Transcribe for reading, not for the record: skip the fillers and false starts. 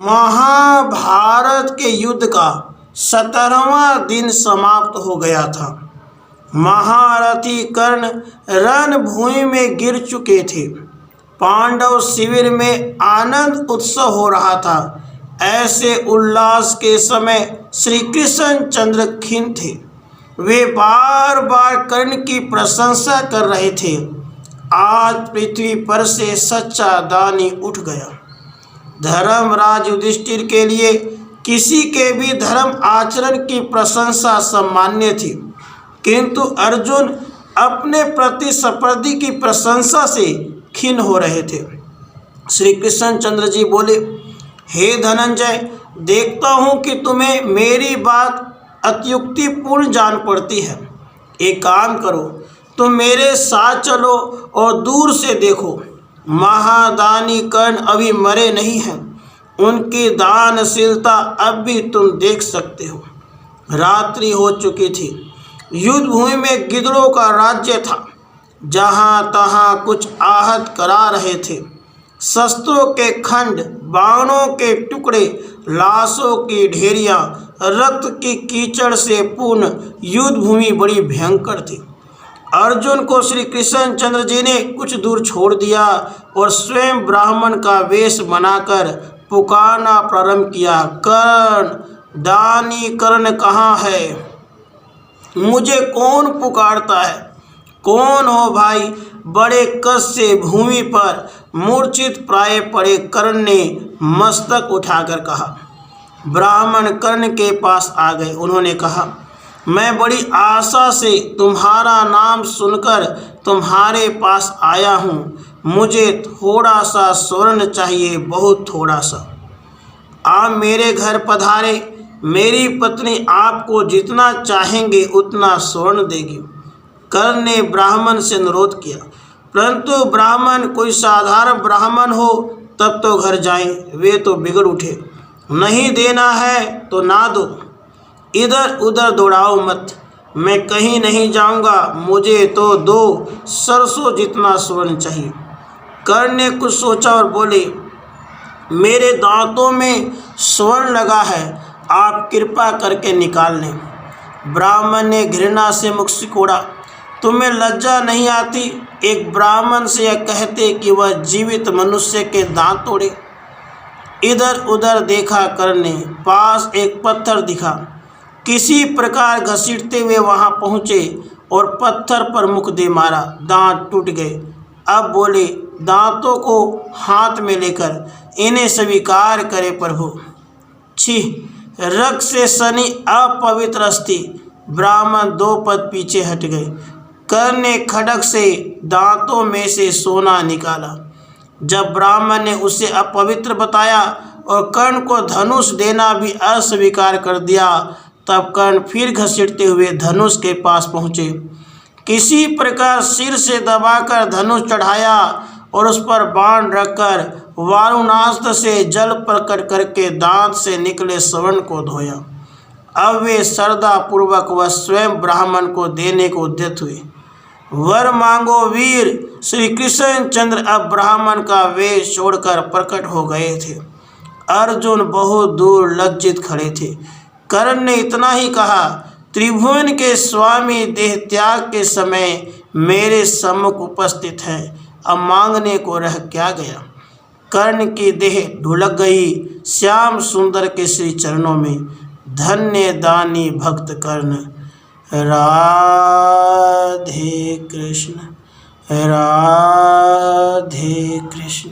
महाभारत के युद्ध का 17वां दिन समाप्त हो गया था। महारथी कर्ण रणभूमि में गिर चुके थे। पांडव शिविर में आनंद उत्सव हो रहा था। ऐसे उल्लास के समय श्री कृष्ण चंद्र खिन्न थे। वे बार बार कर्ण की प्रशंसा कर रहे थे। आज पृथ्वी पर से सच्चा दानी उठ गया। धर्मराज युधिष्ठिर के लिए किसी के भी धर्म आचरण की प्रशंसा सम्मान्य थी, किंतु अर्जुन अपने प्रतिस्पर्धी की प्रशंसा से खिन्न हो रहे थे। श्री कृष्ण चंद्र जी बोले, हे धनंजय, देखता हूँ कि तुम्हें मेरी बात अत्युक्तिपूर्ण जान पड़ती है। एक काम करो, तुम मेरे साथ चलो और दूर से देखो। महादानी कर्ण अभी मरे नहीं हैं, उनकी दानशीलता अब भी तुम देख सकते हो। रात्रि हो चुकी थी। युद्ध भूमि में गिद्धों का राज्य था। जहाँ तहाँ कुछ आहत करा रहे थे। शस्त्रों के खंड, बाणों के टुकड़े, लाशों की ढेरियाँ, रक्त की कीचड़ से पूर्ण युद्ध भूमि बड़ी भयंकर थी। अर्जुन को श्री कृष्ण चंद्र जी ने कुछ दूर छोड़ दिया और स्वयं ब्राह्मण का वेश बनाकर पुकारना प्रारंभ किया, कर्ण, दानी कर्ण कहाँ है? मुझे कौन पुकारता है? कौन हो भाई? बड़े कष्ट से भूमि पर मूर्छित प्राय पड़े कर्ण ने मस्तक उठाकर कहा। ब्राह्मण कर्ण के पास आ गए। उन्होंने कहा, मैं बड़ी आशा से तुम्हारा नाम सुनकर तुम्हारे पास आया हूँ। मुझे थोड़ा सा स्वर्ण चाहिए, बहुत थोड़ा सा। आप मेरे घर पधारे। मेरी पत्नी आपको जितना चाहेंगे उतना स्वर्ण देगी। कर्ण ने ब्राह्मण से अनुरोध किया, परंतु ब्राह्मण कोई साधारण ब्राह्मण हो तब तो घर जाएं। वे तो बिगड़ उठे, नहीं देना है तो ना दो, इधर उधर दौड़ाओ मत। मैं कहीं नहीं जाऊंगा, मुझे तो 2 सरसों जितना स्वर्ण चाहिए। कर्ण ने कुछ सोचा और बोले, मेरे दांतों में स्वर्ण लगा है, आप कृपा करके निकाल लें। ब्राह्मण ने घृणा से मुख सिकोड़ा, तुम्हें लज्जा नहीं आती एक ब्राह्मण से यह कहते कि वह जीवित मनुष्य के दांत तोड़े? इधर उधर देखा कर्ण ने, पास एक पत्थर दिखा। किसी प्रकार घसीटते हुए वहां पहुंचे और पत्थर पर मुख दे मारा। दांत टूट गए। अब बोले, दांतों को हाथ में लेकर इन्हें स्वीकार करे प्रभु। छी, रक्त से सनी अपवित्र अस्थि। ब्राह्मण 2 पद पीछे हट गए। कर्ण ने खड्ग से दांतों में से सोना निकाला। जब ब्राह्मण ने उसे अपवित्र बताया और कर्ण को धनुष देना भी अस्वीकार कर दिया, तब कर्ण फिर घसीटते हुए धनुष के पास पहुँचे। किसी प्रकार सिर से दबाकर धनुष चढ़ाया और उस पर बाण रखकर वारुणास्त्र से जल प्रकट करके दांत से निकले स्वर्ण को धोया। अब वे श्रद्धापूर्वक वह स्वयं ब्राह्मण को देने को उद्यत हुए। वर मांगो वीर। श्री कृष्ण चंद्र अब ब्राह्मण का वेश छोड़कर प्रकट हो गए थे। अर्जुन बहुत दूर लज्जित खड़े थे। कर्ण ने इतना ही कहा, त्रिभुवन के स्वामी देह त्याग के समय मेरे सम्मुख उपस्थित हैं, अब मांगने को रह क्या गया? कर्ण की देह ढुलक गई श्याम सुंदर के श्री चरणों में। धन्य दानी भक्त कर्ण। राधे कृष्ण, राधे कृष्ण।